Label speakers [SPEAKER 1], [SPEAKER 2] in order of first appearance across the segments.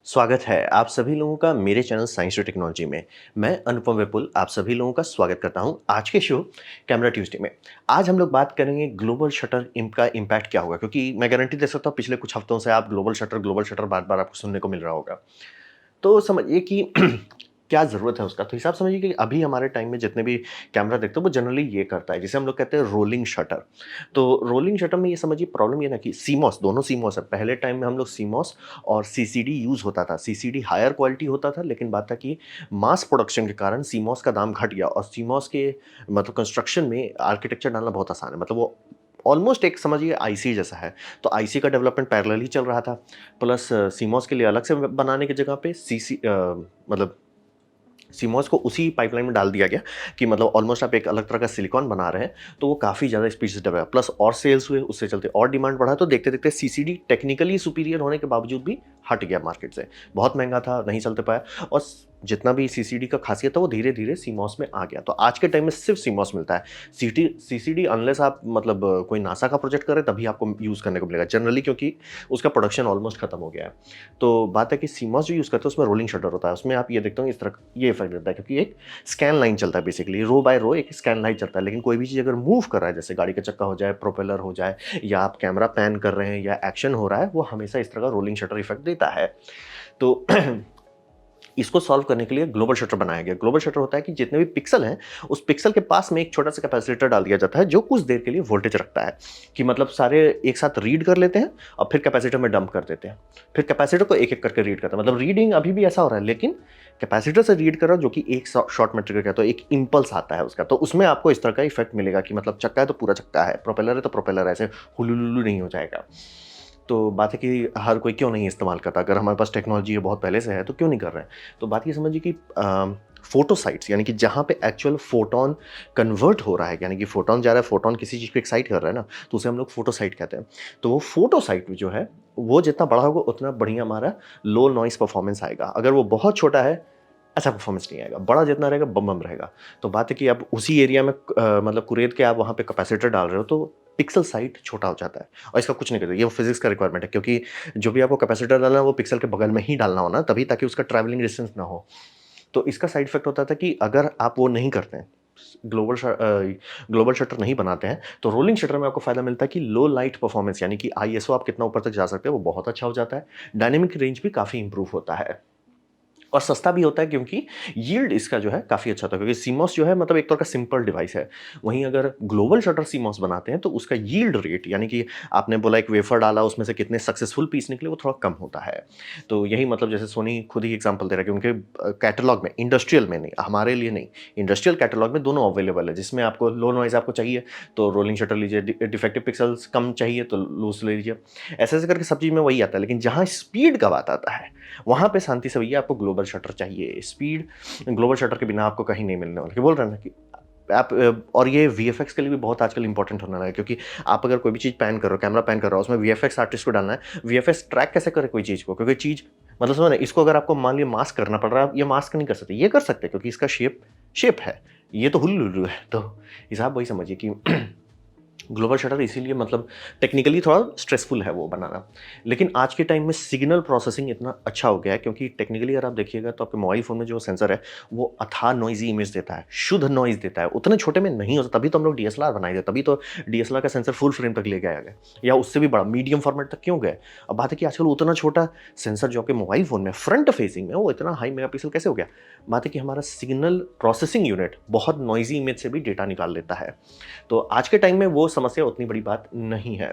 [SPEAKER 1] स्वागत है आप सभी लोगों का मेरे चैनल साइंस और टेक्नोलॉजी में। मैं अनुपम विपुल आप सभी लोगों का स्वागत करता हूं आज के शो कैमरा ट्यूसडे में। आज हम लोग बात करेंगे ग्लोबल शटर का इम्पैक्ट क्या होगा, क्योंकि मैं गारंटी दे सकता हूं पिछले कुछ हफ्तों से आप ग्लोबल शटर बार बार आपको सुनने को मिल रहा होगा। तो समझिए कि क्या ज़रूरत है उसका? तो हिसाब समझिए कि अभी हमारे टाइम में जितने भी कैमरा देखते हो वो जनरली ये करता है, जिसे हम लोग कहते हैं रोलिंग शटर। तो रोलिंग शटर में ये समझिए प्रॉब्लम ये ना कि सीमॉस, दोनों सीमॉस है। पहले टाइम में हम लोग सीमॉस और सीसीडी यूज़ होता था। सीसीडी हायर क्वालिटी होता था, लेकिन बात था कि मास प्रोडक्शन के कारण सीमॉस का दाम घट गया और सीमॉस के मतलब कंस्ट्रक्शन में आर्किटेक्चर डालना बहुत आसान है। मतलब वो ऑलमोस्ट एक समझिए आईसी जैसा है। तो आईसी का डेवलपमेंट पैरेलल ही चल रहा था। प्लस सीमॉस के लिए अलग से बनाने की जगह पे मतलब सीमॉस को उसी पाइपलाइन में डाल दिया गया कि मतलब ऑलमोस्ट आप एक अलग तरह का सिलिकॉन बना रहे हैं, तो वो काफ़ी ज़्यादा स्पीड से डेवलप, प्लस और सेल्स हुए, उससे चलते और डिमांड बढ़ा, तो देखते-देखते सीसीडी टेक्निकली सुपीरियर होने के बावजूद भी हट गया मार्केट से। बहुत महँगा था, नहीं चलते पाया और जितना भी सीसीडी का खासियत था वो धीरे-धीरे सीमॉस में आ गया। तो आज के टाइम में सिर्फ सीमॉस मिलता है। सीसीडी अनलेस आप मतलब कोई नासा का प्रोजेक्ट करें तभी आपको यूज़ करने को मिलेगा जनरली, क्योंकि उसका प्रोडक्शन ऑलमोस्ट खत्म हो गया है। तो बात है कि सीमॉस जो यूज़ करते हैं उसमें रोलिंग शटर होता है। उसमें आप ये देखते हो इस तरह ये इफेक्ट देता है, क्योंकि एक स्कैन लाइन चलता है, बेसिकली रो बाय रो एक स्कैन लाइन चलता है। लेकिन कोई भी चीज़ अगर मूव कर रहा है, जैसे गाड़ी का चक्का हो जाए, प्रोपेलर हो जाए, या आप कैमरा पैन कर रहे हैं या एक्शन हो रहा है, वो हमेशा इस तरह का रोलिंग शटर इफेक्ट देता है। तो इसको सॉल्व करने के लिए ग्लोबल शटर बनाया गया। ग्लोबल शटर होता है कि जितने भी पिक्सल हैं, उस पिक्सल के पास में एक छोटा-सा कैपेसिटर डाल दिया जाता है, जो कुछ देर के लिए वोल्टेज रखता है, कि मतलब सारे एक साथ रीड कर लेते हैं और फिर कैपेसिटर में डंप कर देते हैं। फिर कैपेसिटर को एक-एक करके रीड करता है। मतलब रीडिंग अभी भी ऐसा हो रहा है, लेकिन कैपेसिटर से रीड कर रहा है, जो कि एक शॉट में ट्रिगर किया, तो एक इम्पल्स आता है उसका। तो उसमें आपको इस तरह का इफेक्ट मिलेगा कि मतलब चक्का है तो पूरा चक्का है, प्रोपेलर है तो प्रोपेलर है, ऐसे हुलुलुलु नहीं हो जाएगा। तो बात है कि हर कोई क्यों नहीं इस्तेमाल करता? अगर हमारे पास टेक्नोलॉजी है बहुत पहले से है, तो क्यों नहीं कर रहे हैं? तो बात ये समझिए कि फोटो साइट्स, यानी कि जहाँ पे एक्चुअल फोटोन कन्वर्ट हो रहा है, यानी कि फोटोन जा रहा है, फोटोन किसी चीज़ को एक्साइट कर रहा है ना, तो उसे हम लोग फोटो साइट कहते हैं। तो वो फोटो साइट जो है, वो जितना बड़ा होगा उतना बढ़िया हमारा लो नॉइज़ परफॉर्मेंस आएगा। अगर वो बहुत छोटा है, अच्छा परफॉर्मेंस नहीं आएगा। बड़ा जितना रहेगा बम-बम रहेगा। तो बात है कि आप उसी एरिया में मतलब कुरेद के आप वहाँ पे कैपेसिटर डाल रहे हो, तो पिक्सल साइट छोटा हो जाता है और इसका कुछ नहीं करता। ये फिज़िक्स का रिक्वायरमेंट है, क्योंकि जो भी आपको कैपेसिटर डालना है वो पिक्सल के बगल में ही डालना होना, तभी ताकि उसका ट्रैवलिंग डिस्टेंस ना हो। तो इसका साइड इफ़ेक्ट होता था कि अगर आप वो नहीं करते हैं, ग्लोबल शटर नहीं बनाते हैं, तो रोलिंग शटर में आपको फ़ायदा मिलता है कि लो लाइट परफॉर्मेंस, यानी कि आईएसओ आप कितना ऊपर तक जा सकते हैं, वो बहुत अच्छा हो जाता है। डायनामिक रेंज भी काफ़ी इम्प्रूव होता है। और सस्ता भी होता है, क्योंकि यील्ड इसका जो है काफ़ी अच्छा था, क्योंकि सीमॉस जो है मतलब एक तरह का सिंपल डिवाइस है। वहीं अगर ग्लोबल शटर सीमॉस बनाते हैं तो उसका यील्ड रेट, यानी कि आपने बोला एक वेफर डाला उसमें से कितने सक्सेसफुल पीस निकले, वो थोड़ा कम होता है। तो यही मतलब जैसे सोनी खुद ही एग्जांपल दे रहा है कि उनके कैटलॉग में, इंडस्ट्रियल में नहीं, हमारे लिए नहीं, इंडस्ट्रियल कैटलॉग में दोनों अवेलेबल है, जिसमें आपको लो नॉइज़ आपको चाहिए तो रोलिंग शटर लीजिए, डिफेक्टिव पिक्सेल्स कम चाहिए तो लूज़ ले लीजिए। ऐसे-ऐसे करके सब चीज़ में वही आता है, लेकिन जहाँ स्पीड का बात आता है वहाँ पे शांति से भैया आपको ग्लोबल शटर चाहिए। स्पीड ग्लोबल शटर के बिना आपको कहीं नहीं मिलने वाला। बोल रहे हैं ना कि आप और ये वीएफएक्स के लिए भी बहुत आजकल इंपॉर्टेंट होने लगा है, क्योंकि आप अगर कोई भी चीज़ पैन कर रहे हो, कैमरा पैन कर रहे हो, उसमें वीएफएक्स आर्टिस्ट को डालना है। वीएफएक्स ट्रैक कैसे करे कोई चीज़ को? क्योंकि चीज़ मतलब समझो ना, इसको अगर आपको मान लीजिए मास्क करना पड़ रहा है, आप ये मास्क नहीं कर सकते। ये कर सकते हैं क्योंकि इसका शेप शेप है। ये तो हुल्लुल्लु है। तो हिसाब वही समझिए कि ग्लोबल शटर इसीलिए मतलब टेक्निकली थोड़ा स्ट्रेसफुल है वो बनाना। लेकिन आज के टाइम में सिग्नल प्रोसेसिंग इतना अच्छा हो गया है, क्योंकि टेक्निकली अगर आप देखिएगा तो आपके मोबाइल फ़ोन में जो सेंसर है, वो अथाह नॉइज़ी इमेज देता है, शुद्ध नॉइज़ देता है। उतने छोटे में नहीं होता, तभी तो हम लोग डीएसएलआर बनाए थे, तभी तो डीएसएलआर का सेंसर फुल फ्रेम तक ले गया गया, या उससे भी बड़ा मीडियम फॉर्मेट तक क्यों गए? अब बात है कि आजकल उतना छोटा सेंसर जो आपके मोबाइल फ़ोन में फ्रंट फेसिंग में, वो इतना हाई मेगापिक्सल कैसे हो गया? बात है कि हमारा सिग्नल प्रोसेसिंग यूनिट बहुत नॉइज़ी इमेज से भी डेटा निकाल लेता है। तो आज के टाइम में वो समस्या उतनी बड़ी बात नहीं है।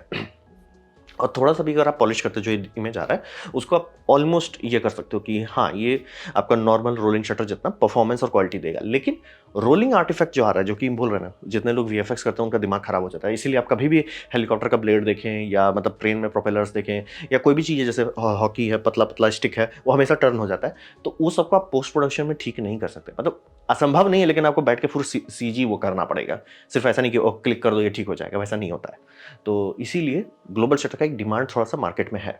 [SPEAKER 1] और थोड़ा-सा भी अगर आप पॉलिश करते हो जो इमेज आ रहा है, उसको आप ऑलमोस्ट ये कर सकते हो कि हाँ, ये आपका नॉर्मल रोलिंग शटर जितना परफॉर्मेंस और क्वालिटी देगा। लेकिन रोलिंग आर्टिफैक्ट जो आ रहा है, जो कि बोल रहे हैं ना, जितने लोग वीएफएक्स करते हैं उनका दिमाग खराब हो जाता है। इसीलिए आप कभी भी हेलीकॉप्टर का ब्लेड देखें, या मतलब ट्रेन में प्रोपेलर्स देखें, या कोई भी चीज़ है जैसे हॉकी है, पतला-पतला स्टिक है, वो हमेशा टर्न हो जाता है। तो वो सबको आप पोस्ट प्रोडक्शन में ठीक नहीं कर सकते। मतलब असंभव नहीं है, लेकिन आपको बैठ के फुल सीजी वो करना पड़ेगा। सिर्फ ऐसा नहीं कि ओह क्लिक कर दो ये ठीक हो जाएगा, वैसा नहीं होता है। तो इसीलिए ग्लोबल शटर का एक डिमांड थोड़ा-सा मार्केट में है।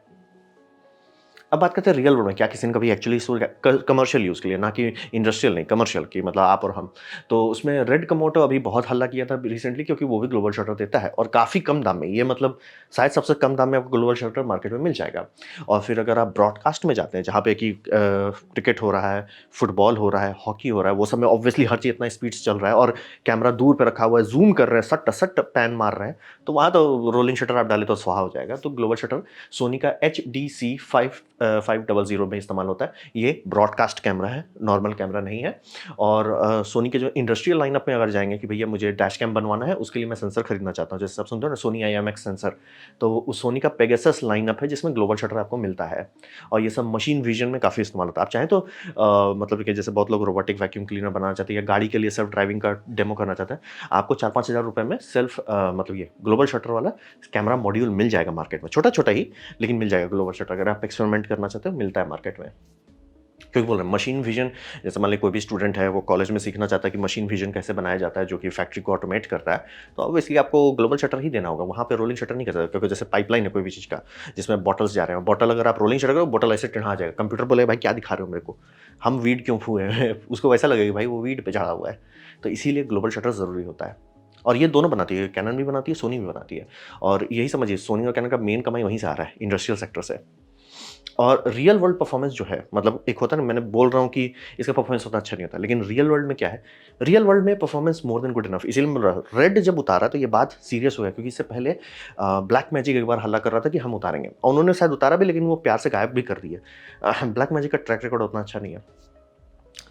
[SPEAKER 1] अब बात करते हैं रियल वर्ल्ड में, क्या किसी ने कभी एक्चुअली इसको कमर्शियल यूज़ के लिए, ना कि इंडस्ट्रियल नहीं, कमर्शियल की मतलब आप और हम। तो उसमें रेड कमोटो अभी बहुत हल्ला किया था रिसेंटली, क्योंकि वो भी ग्लोबल शटर देता है और काफ़ी कम दाम में। ये मतलब शायद सबसे कम दाम में आपको ग्लोबल शटर मार्केट में मिल जाएगा। और फिर अगर आप ब्रॉडकास्ट में जाते हैं, जहाँ पे कि क्रिकेट हो रहा है, फुटबॉल हो रहा है, हॉकी हो रहा है, वो सब में ऑब्वियसली हर चीज़ इतना स्पीड से चल रहा है और कैमरा दूर पे रखा हुआ है, ज़ूम कर रहे हैं, सट सट पैन मार रहे हैं, तो वहाँ तो रोलिंग शटर आप डालें तो स्वाहा हो जाएगा। तो ग्लोबल शटर सोनी का HDC 500 में इस्तेमाल होता है। ये ब्रॉडकास्ट कैमरा है, नॉर्मल कैमरा नहीं है। और सोनी के जो इंडस्ट्रियल लाइनअप में अगर जाएँगे कि भैया मुझे डैश कैम बनवाना है, उसके लिए मैं सेंसर खरीदना चाहता हूँ। जैसे आप सुनते हो ना सोनी IMX सेंसर, तो उस सोनी का पेगासस लाइनअप है जिसमें ग्लोबल शटर आपको मिलता है। और ये सब मशीन विजन में काफ़ी इस्तेमाल होता है। आप चाहें तो मतलब कि जैसे बहुत लोग रोबोटिक वैक्यूम क्लीनर बनाना चाहते हैं या गाड़ी के लिए सेल्फ ड्राइविंग का डेमो करना चाहते हैं, आपको 4-5 हज़ार रुपए में सेल्फ मतलब ये ग्लोबल शटर वाला कैमरा मॉड्यूल मिल जाएगा मार्केट में। छोटा-छोटा ही, लेकिन मिल जाएगा ग्लोबल शटर। अगर आप एक्सपेरिमेंट करना चाहते हो, मिलता है मार्केट में। क्योंकि बोल रहे हैं मशीन विजन, जैसे मान लीजिए कोई भी स्टूडेंट है, वो कॉलेज में सीखना चाहता है कि मशीन विजन कैसे बनाया जाता है जो कि फैक्ट्री को ऑटोमेट करता है, तो ऑब्वियसली आपको ग्लोबल शटर ही देना होगा। वहाँ पे रोलिंग शटर नहीं कर सकते, क्योंकि जैसे पाइपलाइन है कोई भी चीज़ का, जिसमें बॉटल्स जा रहे हैं, बॉटल अगर आप रोलिंग शटर करो, बॉटल ऐसे टेढ़ा जाएगा, कंप्यूटर बोलेगा भाई क्या दिखा रहे हो मेरे को, हम वीड क्यों फूए हैं उसको वैसा लगेगा भाई वो वीड पे चढ़ा हुआ है। तो इसीलिए ग्लोबल शटर ज़रूरी होता है। और ये दोनों बनाती है, कैनन भी बनाती है, सोनी भी बनाती है। और यही समझिए सोनी और कैनन का मेन कमाई वहीं से आ रहा है, इंडस्ट्रियल सेक्टर से। और रियल वर्ल्ड परफॉर्मेंस जो है, मतलब एक होता है ना, मैंने बोल रहा हूँ कि इसका परफॉर्मेंस उतना अच्छा नहीं होता, लेकिन रियल वर्ल्ड में क्या है, रियल वर्ल्ड में performance more than good enough. इसीलिए मैं बोल रहा हूँ, रेड जब उतारा तो ये बात सीरियस हो गया, क्योंकि इससे पहले ब्लैक मैजिक एक बार हल्ला कर रहा था कि हम उतारेंगे, और उन्होंने शायद उतारा भी, लेकिन वो प्यार से गायब भी कर दिए। ब्लैक मैजिक का ट्रैक रिकॉर्ड उतना अच्छा नहीं है।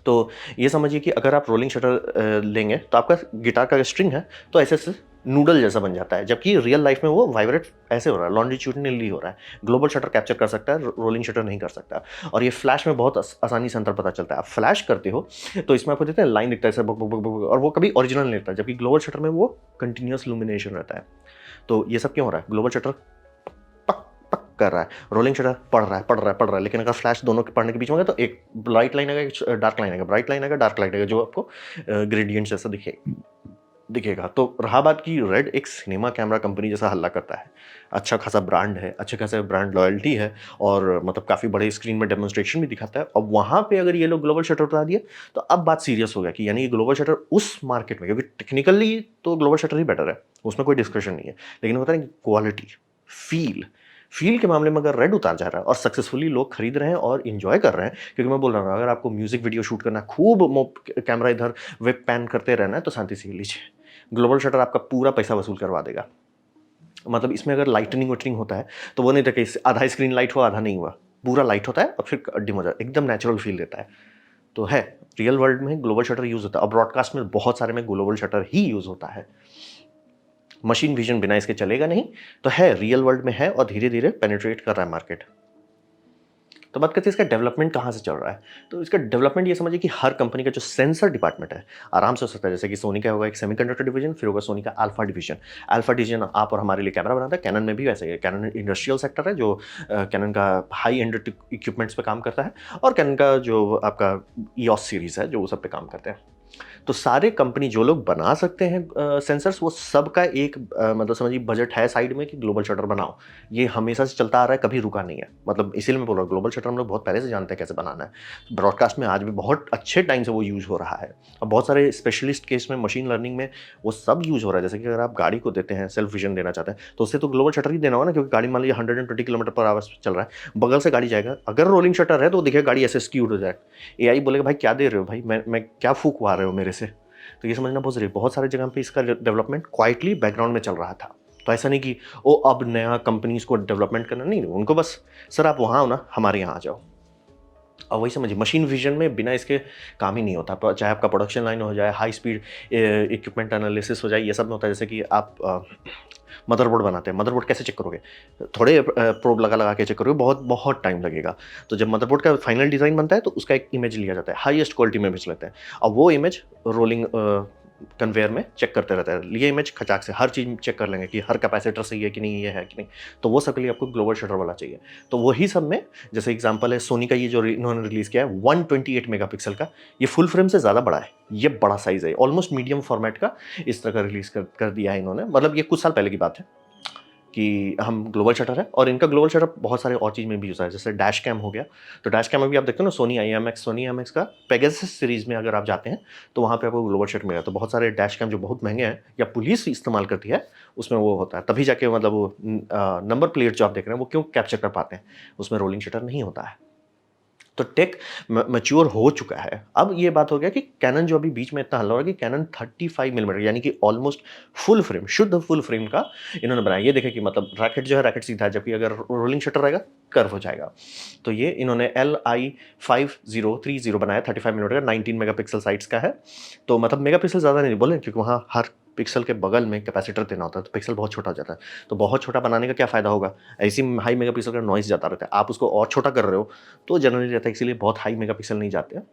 [SPEAKER 1] तो ये समझिए कि अगर आप रोलिंग शटर लेंगे तो आपका गिटार का स्ट्रिंग है तो ऐसे ऐसे नूडल जैसा बन जाता है, जबकि रियल लाइफ में वो वाइब्रेट ऐसे हो रहा है, लॉन्जिट्यूडनली हो रहा है। ग्लोबल शटर कैप्चर कर सकता है, रोलिंग शटर नहीं कर सकता। और ये फ्लैश में बहुत आसानी से अंतर पता चलता है। आप फ्लैश करते हो तो इसमें आपको देते हैं लाइन दिखता है ऐसे बक बक बक बक, और वो कभी ओरिजिनल नहीं रहता, जबकि ग्लोबल शटर में वो कंटिन्यूअस लुमिनेशन रहता है। तो ये सब क्यों हो रहा है? ग्लोबल शटर पक पक कर रहा है, रोलिंग शटर पढ़ रहा है, लेकिन अगर फ्लैश दोनों के पढ़ने के बीच में होगा तो एक ब्राइट लाइन आएगा, एक डार्क लाइन आएगा, ब्राइट लाइन आएगा, डार्क लाइन आएगा, जो आपको ग्रेडियंट जैसा दिखेगा। तो रहा बात की रेड एक सिनेमा कैमरा कंपनी जैसा हल्ला करता है, अच्छा खासा ब्रांड है, अच्छे खासा ब्रांड लॉयल्टी है, और मतलब काफ़ी बड़े स्क्रीन में डेमोन्स्ट्रेशन भी दिखाता है। और वहाँ पे अगर ये लोग ग्लोबल शटर उठा दिए तो अब बात सीरियस हो गया कि यानी ग्लोबल शटर उस मार्केट में, क्योंकि टेक्निकली तो ग्लोबल शटर ही बेटर है, उसमें कोई डिस्कशन नहीं है, लेकिन होता है कि क्वालिटी, फील फील के मामले में अगर रेड उतार जा रहा है और सक्सेसफुली लोग खरीद रहे हैं और इंजॉय कर रहे हैं, क्योंकि मैं बोल रहा हूँ अगर आपको म्यूजिक वीडियो शूट करना है, खूब कैमरा इधर वेब पैन करते रहना है, तो शांति से लीजिए, ग्लोबल शटर आपका पूरा पैसा वसूल करवा देगा। मतलब इसमें अगर लाइटनिंग वाइटनिंग होता है तो वो नहीं था कि आधा स्क्रीन लाइट हुआ आधा नहीं हुआ, पूरा लाइट होता है और फिर डिम हो जाता है, एकदम नेचुरल फील देता है। तो है, रियल वर्ल्ड में ग्लोबल शटर यूज होता है, और ब्रॉडकास्ट में बहुत सारे में ग्लोबल शटर ही यूज होता है। मशीन विजन बिना इसके चलेगा नहीं। तो है, रियल वर्ल्ड में है और धीरे धीरे पेनिट्रेट कर रहा है मार्केट। तो बात करते हैं इसका डेवलपमेंट कहाँ से चल रहा है। तो इसका डेवलपमेंट ये समझिए कि हर कंपनी का जो सेंसर डिपार्टमेंट है आराम से हो सकता है, जैसे कि सोनी का होगा एक सेमीकंडक्टर डिवीजन, फिर होगा सोनी का अल्फा डिवीजन। अल्फा डिवीजन आप और हमारे लिए कैमरा बनाता है, कैनन में भी वैसे ही है। कैनन इंडस्ट्रियल सेक्टर है जो कैनन का हाई एंड इक्विपमेंट्स पे काम करता है, और कैनन का जो आपका ईओस सीरीज है जो वो सब पे काम करते हैं। तो सारे कंपनी जो लोग बना सकते हैं सेंसर्स, वो सबका एक मतलब समझिए बजट है साइड में कि ग्लोबल शटर बनाओ। ये हमेशा से चलता आ रहा है, कभी रुका नहीं है। मतलब इसीलिए मैं बोल रहा हूँ ग्लोबल शटर हम लोग बहुत पहले से जानते हैं कैसे बनाना है। ब्रॉडकास्ट में आज भी बहुत अच्छे टाइम से वो यूज़ हो रहा है, और बहुत सारे स्पेशलिस्ट केस में मशीन लर्निंग में वो सब यूज़ हो रहा है। जैसे कि अगर आप गाड़ी को देते हैं, सेल्फ विजन देना चाहते हैं, तो उससे तो ग्लोबल शटर ही देना होगा ना, क्योंकि गाड़ी मान लीजिए 120 किलोमीटर पर आवर चल रहा है, बगल से गाड़ी जाएगा, अगर रोलिंग शटर है तो दिखेगा गाड़ी ऐसे स्क्यूड हो जाएगा। एआई बोलेगा भाई क्या दे रहे हो भाई, मैं क्या फूकवा रहे हो मेरे से। तो ये समझना बहुत ज़रूरी है। बहुत सारे जगह पे इसका डेवलपमेंट क्वाइटली बैकग्राउंड में चल रहा था। तो ऐसा नहीं कि ओ अब नया कंपनीज को डेवलपमेंट करना, नहीं, उनको बस सर आप वहाँ हो ना, हमारे यहाँ आ जाओ। और वही समझिए मशीन विजन में बिना इसके काम ही नहीं होता। चाहे आपका प्रोडक्शन लाइन हो जाए, हाई स्पीड इक्विपमेंट एनालिसिस हो जाए, ये सब में होता है। जैसे कि आप मदरबोर्ड बनाते हैं, मदरबोर्ड कैसे चेक करोगे? थोड़े प्रोब लगा लगा के चेक करोगे, बहुत बहुत टाइम लगेगा। तो जब मदरबोर्ड का फाइनल डिज़ाइन बनता है तो उसका एक इमेज लिया जाता है, हाईएस्ट क्वालिटी में इमेज लेते हैं, और वो इमेज रोलिंग कन्वेयर में चेक करते रहता है। लिए इमेज खचाक से हर चीज़ चेक कर लेंगे कि हर कैपेसिटर सही है कि नहीं, ये है कि नहीं। तो वो सब के लिए आपको ग्लोबल शटर वाला चाहिए। तो वही सब में जैसे एग्जांपल है सोनी का, ये जो इन्होंने रिलीज़ किया है 128 मेगापिक्सल का, ये फुल फ्रेम से ज़्यादा बड़ा है, ये बड़ा साइज़ है, ऑलमोस्ट मीडियम फॉर्मेट का इस तरह का रिलीज़ कर दिया है इन्होंने। मतलब ये कुछ साल पहले की बात है। कि हम ग्लोबल शटर है और इनका ग्लोबल शटर बहुत सारे और चीज़ में भी यूज़ है, जैसे डैश कैम हो गया। तो डैश कैम में भी आप देखते हो ना, सोनी IMX का पेगासस सीरीज़ में अगर आप जाते हैं तो वहाँ पे आपको ग्लोबल शटर मिलेगा। तो बहुत सारे डैश कैम जो बहुत महंगे हैं या पुलिस इस्तेमाल करती है, उसमें वो होता है, तभी जाके मतलब वो नंबर प्लेट जो आप देख रहे हैं वो क्यों कैप्चर कर पाते हैं, उसमें रोलिंग शटर नहीं होता है। तो टेक मैच्योर हो चुका है। अब ये बात हो गया कि कैनन जो अभी बीच में इतना हल्ला हो रहा है कि कैनन 35 मिलीमीटर यानी कि ऑलमोस्ट फुल फ्रेम, शुद्ध फुल फ्रेम का इन्होंने बनाया। ये देखें कि मतलब रैकेट जो है रैकेट सीधा है, जबकि अगर रोलिंग शटर रहेगा कर्व हो जाएगा। तो ये इन्होंने LI5030 बनाया, 35 मिलीमीटर का, 19 मेगापिक्सल साइज का है। तो मतलब मेगापिक्सल ज़्यादा नहीं बोले, क्योंकि वहाँ हर पिक्सल के बगल में कैपेसिटर देना होता है, तो पिक्सल बहुत छोटा हो जाता है। तो बहुत छोटा बनाने का क्या फ़ायदा होगा? ऐसी हाई मेगापिक्सल का नॉइज़ जाता रहता है। आप उसको और छोटा कर रहे हो तो जनरली रहता है, इसीलिए बहुत हाई मेगापिक्सल नहीं जाते हैं।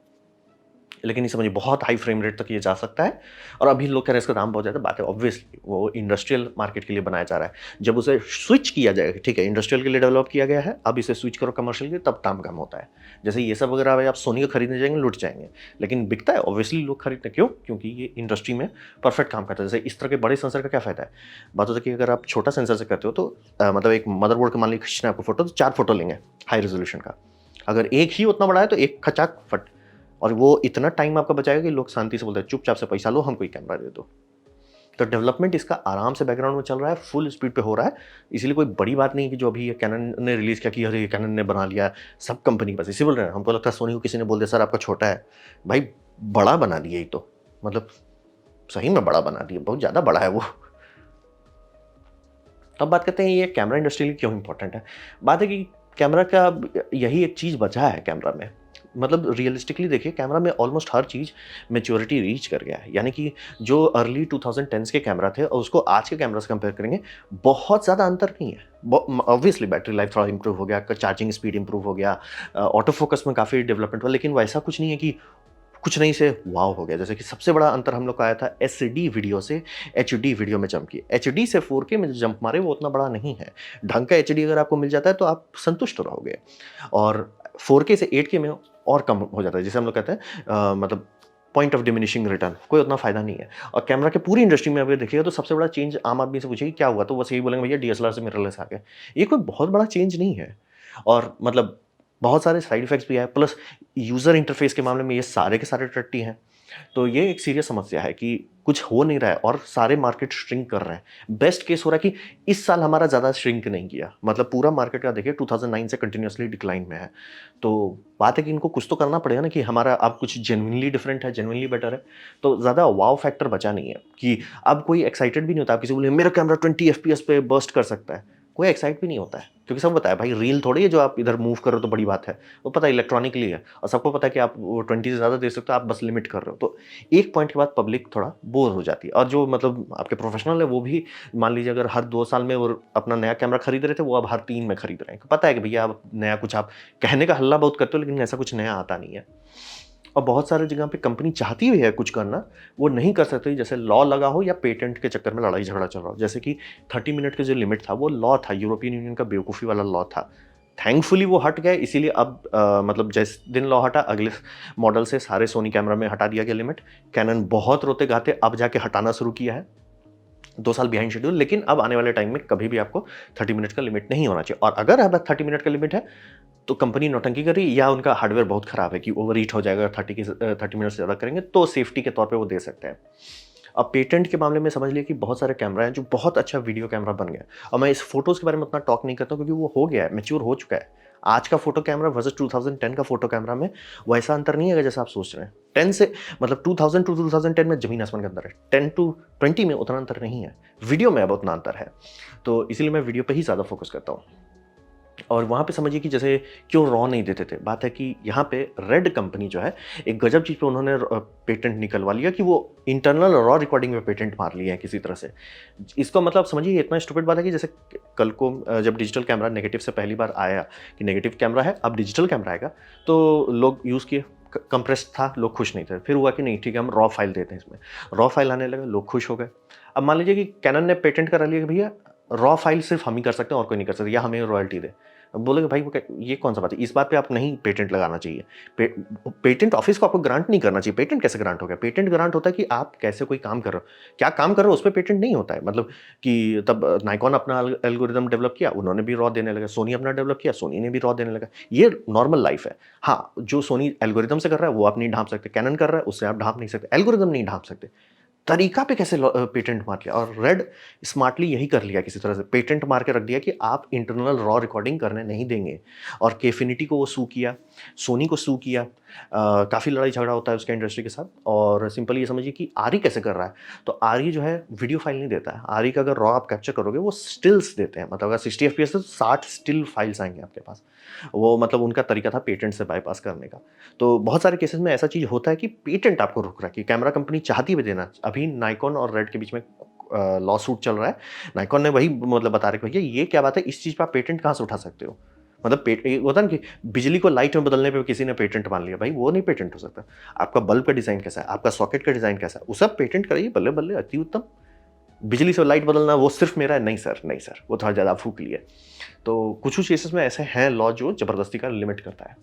[SPEAKER 1] लेकिन ये समझिए बहुत हाई फ्रेम रेट तक ये जा सकता है और अभी लोग कह रहे हैं इसका दाम बहुत ज़्यादा। बात है ऑब्वियसली वो इंडस्ट्रियल मार्केट के लिए बनाया जा रहा है। जब उसे स्विच किया जाएगा, ठीक है, इंडस्ट्रियल के लिए डेवलप किया गया है, अब इसे स्विच करो कमर्शियल के लिए, तब दाम कम होता है। जैसे ये सब अगर आप सोनी का खरीदने जाएंगे लुट जाएंगे, लेकिन बिकता है ऑब्वियसली, लोग खरीदते हैं। क्यों? क्योंकि ये इंडस्ट्री में परफेक्ट काम करता है। जैसे इस तरह के बड़े सेंसर का क्या फ़ायदा है? बात होता है कि अगर आप छोटा सेंसर से करते हो तो मतलब एक मदरबोर्ड का मान लीजिए खींचना है आपको फोटो, तो 4 फोटो लेंगे हाई रेजोल्यूशन का। अगर एक ही उतना बड़ा है तो एक खचाक फट, और वो इतना टाइम आपका बचाएगा कि लोग शांति से बोलते हैं चुपचाप से पैसा लो, हमको एक कैमरा दे दो। तो डेवलपमेंट इसका आराम से बैकग्राउंड में चल रहा है, फुल स्पीड पे हो रहा है। इसीलिए कोई बड़ी बात नहीं है कि जो अभी ये कैनन ने रिलीज किया कि अरे कैनन ने बना लिया। सब कंपनी बस इसी बोल रहे हैं। हमको लगता है सोनी को किसी ने बोल दिया सर आपका छोटा है। भाई बड़ा बना दिया ही तो, मतलब सही में बड़ा बना दिया, बहुत ज़्यादा बड़ा है वो। अब बात करते हैं ये कैमरा इंडस्ट्री के लिए क्यों इंपॉर्टेंट है। बात है कि कैमरा का यही एक चीज़ बचा है कैमरा में। मतलब रियलिस्टिकली देखिए, कैमरा में ऑलमोस्ट हर चीज़ मैच्योरिटी रीच कर गया है। यानी कि जो अर्ली 2010s के कैमरा थे और उसको आज के कैमरा से कंपेयर करेंगे, बहुत ज़्यादा अंतर नहीं है। ऑब्वियसली बैटरी लाइफ थोड़ा इंप्रूव हो गया, चार्जिंग स्पीड इंप्रूव हो गया, ऑटो फोकस में काफ़ी डेवलपमेंट हुआ, लेकिन वैसा कुछ नहीं है कि कुछ नहीं से वाव हो गया। जैसे कि सबसे बड़ा अंतर हम लोग का आया था एसडी वीडियो से एचडी वीडियो में जंप की। एचडी से 4K में जो जंप मारे वो उतना बड़ा नहीं है। ढंग का एचडी अगर आपको मिल जाता है तो आप संतुष्ट रहोगे, और 4K से 8K में और कम हो जाता है, जिसे हम लोग कहते हैं मतलब पॉइंट ऑफ डिमिनिशिंग रिटर्न, कोई उतना फायदा नहीं है। और कैमरा के पूरी इंडस्ट्री में अगर देखिएगा तो सबसे बड़ा चेंज आम आदमी से पूछिए क्या हुआ, तो बस यही बोलेंगे भैया डीएसएलआर से मिररलेस आ गया। ये कोई बहुत बड़ा चेंज नहीं है। और मतलब बहुत सारे साइड इफेक्ट्स भी आए, प्लस यूज़र इंटरफेस के मामले में ये सारे के सारे टट्टी हैं। तो ये एक सीरियस समस्या है कि कुछ हो नहीं रहा है और सारे मार्केट श्रिंक कर रहे हैं। बेस्ट केस हो रहा है कि इस साल हमारा ज़्यादा श्रिंक नहीं किया, मतलब पूरा मार्केट का देखिए 2009 से कंटिन्यूअसली डिक्लाइन में है। तो बात है कि इनको कुछ तो करना पड़ेगा ना कि हमारा अब कुछ जेन्युइनली डिफरेंट है, जेन्युइनली बेटर है। तो ज़्यादा वाव फैक्टर बचा नहीं है कि अब कोई एक्साइटेड भी नहीं होता। आप किसी को बोले मेरा कैमरा 20 FPS पे बर्स्ट कर सकता है, कोई एक्साइट भी नहीं होता है, क्योंकि सब पता है भाई रील थोड़ी है जो आप इधर मूव कर रहे हो तो बड़ी बात है। वो पता है इलेक्ट्रॉनिकली है और सबको पता है कि आप वो 20 से ज़्यादा दे सकते हो, आप बस लिमिट कर रहे हो। तो एक पॉइंट के बाद पब्लिक थोड़ा बोर हो जाती है, और जो मतलब आपके प्रोफेशनल है वो भी मान लीजिए अगर हर 2 साल में वो अपना नया कैमरा खरीद रहे थे, वो अब हर 3 में खरीद रहे हैं। पता है कि भैया अब नया कुछ, आप कहने का हल्ला बहुत करते हो लेकिन ऐसा कुछ नया आता नहीं है। और बहुत सारे जगह पे कंपनी चाहती भी है कुछ करना, वो नहीं कर सकती, जैसे लॉ लगा हो या पेटेंट के चक्कर में लड़ाई झगड़ा चल रहा हो। जैसे कि 30 मिनट का जो लिमिट था वो लॉ था, यूरोपियन यूनियन का बेवकूफ़ी वाला लॉ था। थैंकफुली वो हट गया, इसीलिए अब मतलब जिस दिन लॉ हटा अगले मॉडल से सारे सोनी कैमरा में हटा दिया गया लिमिट। कैनन बहुत रोते गाते अब जाके हटाना शुरू किया है, 2 साल बिहाइंड शेड्यूल, लेकिन अब आने वाले टाइम में कभी भी आपको 30 मिनट का लिमिट नहीं होना चाहिए। और अगर अब 30 मिनट का लिमिट है तो कंपनी नौटंकी कर रही है या उनका हार्डवेयर बहुत खराब है कि ओवर हीट हो जाएगा, 30 मिनट से ज़्यादा करेंगे तो सेफ्टी के तौर पे वो दे सकते हैं। अब पेटेंट के मामले में समझ लिए कि बहुत सारे कैमरा हैं जो बहुत अच्छा वीडियो कैमरा बन गया। और मैं इस फोटोज़ के बारे में उतना टॉक नहीं करता हूँ क्योंकि वो हो गया है, मैच्योर हो चुका है। आज का फोटो कैमरा वर्सेस 2010 का फोटो कैमरा में वैसा अंतर नहीं है जैसा आप सोच रहे हैं। 10 से मतलब 2000 टू 2010 में ज़मीन आसमान का अंतर है। 10 टू 20 में उतना अंतर नहीं है। वीडियो में अब उतना अंतर है। तो इसीलिए मैं वीडियो पे ही ज़्यादा फोकस करता हूँ। और वहाँ पे समझिए कि जैसे क्यों रॉ नहीं देते थे। बात है कि यहाँ पे रेड कंपनी जो है एक गजब चीज़ पे उन्होंने पेटेंट निकलवा लिया कि वो इंटरनल रॉ रिकॉर्डिंग में पेटेंट मार लिए हैं किसी तरह से। इसका मतलब समझिए इतना स्टूपिड बात है कि जैसे कल को जब डिजिटल कैमरा नेगेटिव से पहली बार आया कि नेगेटिव कैमरा है अब डिजिटल कैमरा आएगा, तो लोग यूज़ किए, कंप्रेस था, लोग खुश नहीं थे। फिर हुआ कि नहीं ठीक है हम रॉ फाइल देते हैं इसमें, रॉ फाइल आने लगा, लोग खुश हो गए। अब मान लीजिए कि कैनन ने पेटेंट करा लिया कि भैया रॉ फाइल सिर्फ हम ही कर सकते हैं और कोई नहीं कर सकता, या हमें रॉयल्टी दे। बोलेंगे भाई ये कौन सा बात है, इस बात पे आप नहीं पेटेंट लगाना चाहिए। पेटेंट ऑफिस को आपको ग्रांट नहीं करना चाहिए। पेटेंट कैसे ग्रांट हो गया? पेटेंट ग्रांट होता है कि आप कैसे कोई काम कर रहे हो, क्या काम कर रहे हो उस पर पेटेंट नहीं होता है। मतलब कि तब नाइकॉन अपना एल्गोरिदम डेवलप किया, उन्होंने भी रॉ देने लगा, सोनी अपना डेवलप किया, सोनी ने भी रॉ देने लगा। ये नॉर्मल लाइफ है। हाँ, जो सोनी एल्गोरिदम से कर रहा है वो आप नहीं ढांप सकते, कैनन कर रहा है उससे आप ढांप नहीं सकते, एल्गोरिदम नहीं ढांप सकते। तरीका पे कैसे पेटेंट मार लिया, और रेड स्मार्टली यही कर लिया, किसी तरह से पेटेंट मार के रख दिया कि आप इंटरनल रॉ रिकॉर्डिंग करने नहीं देंगे। और केफिनिटी को वो सू किया, सोनी को सू किया। काफ़ी लड़ाई झगड़ा होता है उसके इंडस्ट्री के साथ। और सिंपली ये समझिए कि आरी कैसे कर रहा है, तो आरी जो है वीडियो फाइल नहीं देता है। आरी का अगर रॉ आप कैप्चर करोगे वो स्टिल्स देते हैं, मतलब अगर 60 FPS है तो 60 स्टिल फाइल्स आएंगे आपके पास। वो मतलब उनका तरीका था पेटेंट से बाईपास करने का। तो बहुत सारे केसेस में ऐसा चीज़ होता है कि पेटेंट आपको रोक रहा है, कि कैमरा कंपनी चाहती भी देना। अभी नाइकॉन और रेड के बीच में लॉ सूट चल रहा है। नाइकॉन ने वही मतलब बता रहे भैया ये क्या बात है, इस चीज़ पर आप पेटेंट कहाँ से उठा सकते हो। मतलब होता है ना कि बिजली को लाइट में बदलने पे किसी ने पेटेंट मान लिया, भाई वो नहीं पेटेंट हो सकता। आपका बल्ब का डिज़ाइन कैसा है, आपका सॉकेट का डिज़ाइन कैसा है, उसे आप पेटेंट कराइए, बल्ले बल्ले, अति उत्तम। बिजली से लाइट बदलना वो सिर्फ मेरा है, नहीं सर, नहीं सर, वो थोड़ा ज़्यादा फूक लिए। तो कुछ केसेस में ऐसे हैं लॉ जो ज़बरदस्ती का लिमिट करता है।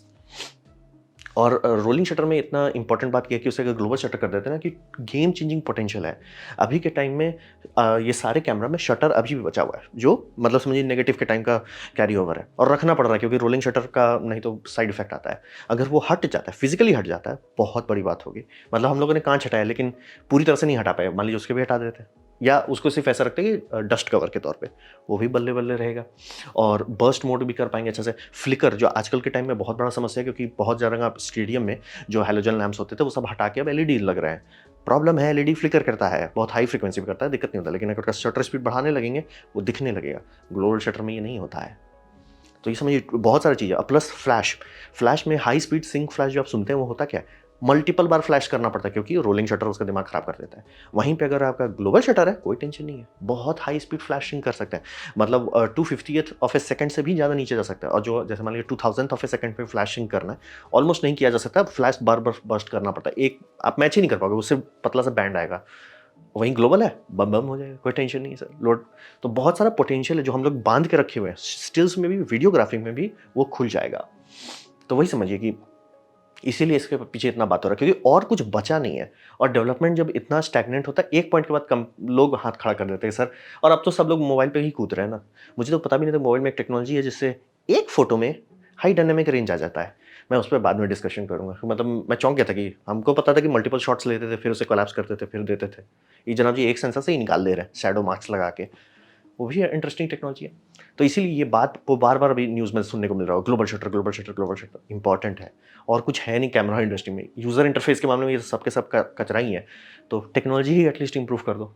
[SPEAKER 1] और रोलिंग शटर में इतना इंपॉर्टेंट बात यह है कि उसे अगर ग्लोबल शटर कर देते हैं ना, कि गेम चेंजिंग पोटेंशियल है। अभी के टाइम में ये सारे कैमरा में शटर अभी भी बचा हुआ है, जो मतलब समझिए नेगेटिव के टाइम का कैरी ओवर है, और रखना पड़ रहा है, क्योंकि रोलिंग शटर का नहीं तो साइड इफेक्ट आता है। अगर वो हट जाता है, फिजिकली हट जाता है, बहुत बड़ी बात होगी। मतलब हम लोगों ने कांच हटाया लेकिन पूरी तरह से नहीं हटा पाए, मान लीजिए उसके भी हटा देते हैं, या उसको सिर्फ ऐसा रखते हैं कि डस्ट कवर के तौर पे, वो भी बल्ले बल्ले रहेगा। और बर्स्ट मोड भी कर पाएंगे अच्छे से। फ्लिकर जो आजकल के टाइम में बहुत बड़ा समस्या है, क्योंकि बहुत ज़्यादा आप स्टेडियम में जो हैलोजन लैंप्स होते थे वो सब हटा के अब एलईडी लग रहे हैं। प्रॉब्लम है, एलईडी फ्लिकर करता है, बहुत हाई फ्रीक्वेंसी पे करता है, दिक्कत नहीं होता, लेकिन अगर शटर स्पीड बढ़ाने लगेंगे वो दिखने लगेगा। ग्लोबल शटर में ये नहीं होता है। तो ये समझिए बहुत सारी चीज़ें। प्लस फ्लैश, फ्लैश में हाई स्पीड सिंक फ्लैश जो आप सुनते हैं वो होता क्या है, मल्टीपल बार फ्लैश करना पड़ता है, क्योंकि रोलिंग शटर उसका दिमाग खराब कर देता है। वहीं पे अगर आपका ग्लोबल शटर है कोई टेंशन नहीं है, बहुत हाई स्पीड फ्लैशिंग कर सकते हैं। मतलब 2/50th ऑफ ए सेकंड से भी ज़्यादा नीचे जा सकता है। और जो जैसे मान लीजिए 2000th ऑफ ए सेकंड पे फ्लैशिंग करना है, ऑलमोस्ट नहीं किया जा सकता, फ्लैश बार बार बर्स्ट करना पड़ता है, एक आप मैच ही नहीं कर पाओगे, उससे पतला सा बैंड आएगा। वहीं ग्लोबल है, बम बम हो जाएगा, कोई टेंशन नहीं है सर, लोड। तो बहुत सारा पोटेंशियल है जो हम लोग बांध के रखे हुए हैं, स्टिल्स में भी, वीडियोग्राफिंग में भी वो खुल जाएगा। तो वही समझिए कि इसीलिए इसके पीछे इतना बात हो रहा है, क्योंकि और कुछ बचा नहीं है। और डेवलपमेंट जब इतना स्टैग्नेंट होता है, एक पॉइंट के बाद कम लोग हाथ खड़ा कर देते हैं सर। और अब तो सब लोग मोबाइल पे ही कूद रहे हैं ना। मुझे तो पता भी नहीं था मोबाइल में एक टेक्नोलॉजी है जिससे एक फोटो में हाई डायनामिक रेंज आ जाता है। मैं उस पर बाद में डिस्कशन करूंगा। मतलब मैं चौंक गया था कि हमको पता था कि मल्टीपल शॉट्स लेते थे, फिर उसे कोलैप्स करते थे, फिर देते थे। ये जनाब जी एक सेंसर से ही निकाल दे रहे हैं शैडो मार्क्स लगा के। वो भी इंटरेस्टिंग टेक्नोलॉजी है। तो इसीलिए ये बात वो बार बार अभी न्यूज़ में सुनने को मिल रहा हो, global shutter, global shutter, global shutter important है। और कुछ है नहीं कैमरा इंडस्ट्री में, यूज़र इंटरफेस के मामले में ये सब के सब कचरा ही है। तो टेक्नोलॉजी ही एटलीस्ट इंप्रूव कर दो।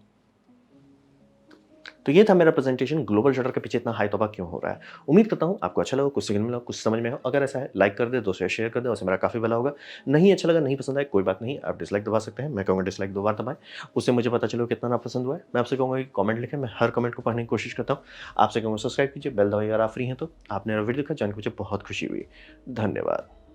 [SPEAKER 1] तो ये था मेरा प्रेजेंटेशन, ग्लोबल शटर के पीछे इतना हाई तौबा क्यों हो रहा है। उम्मीद करता हूँ आपको अच्छा लगा, कुछ सीखने मिला, कुछ समझ में हो। अगर ऐसा है लाइक कर दे, दोस्तों शेयर कर दे, उससे मेरा काफ़ी भला होगा। नहीं अच्छा लगा, नहीं पसंद आए, कोई बात नहीं, आप डिसलाइक दबा सकते हैं। मैं कहूँगा डिसलाइक 2 बार दबाएं, उससे मुझे पता चलो कितना ना पसंद हुआ है। मैं आपसे कहूँगा कि कमेंट लिखें, मैं हर कमेंट को पढ़ने की कोशिश करता हूँ। आपसे कहूँगा सब्सक्राइब कीजिए, बेल दबाइए अगर आप फ्री हैं तो। आपने वीडियो देखा, जान के मुझे बहुत खुशी हुई। धन्यवाद।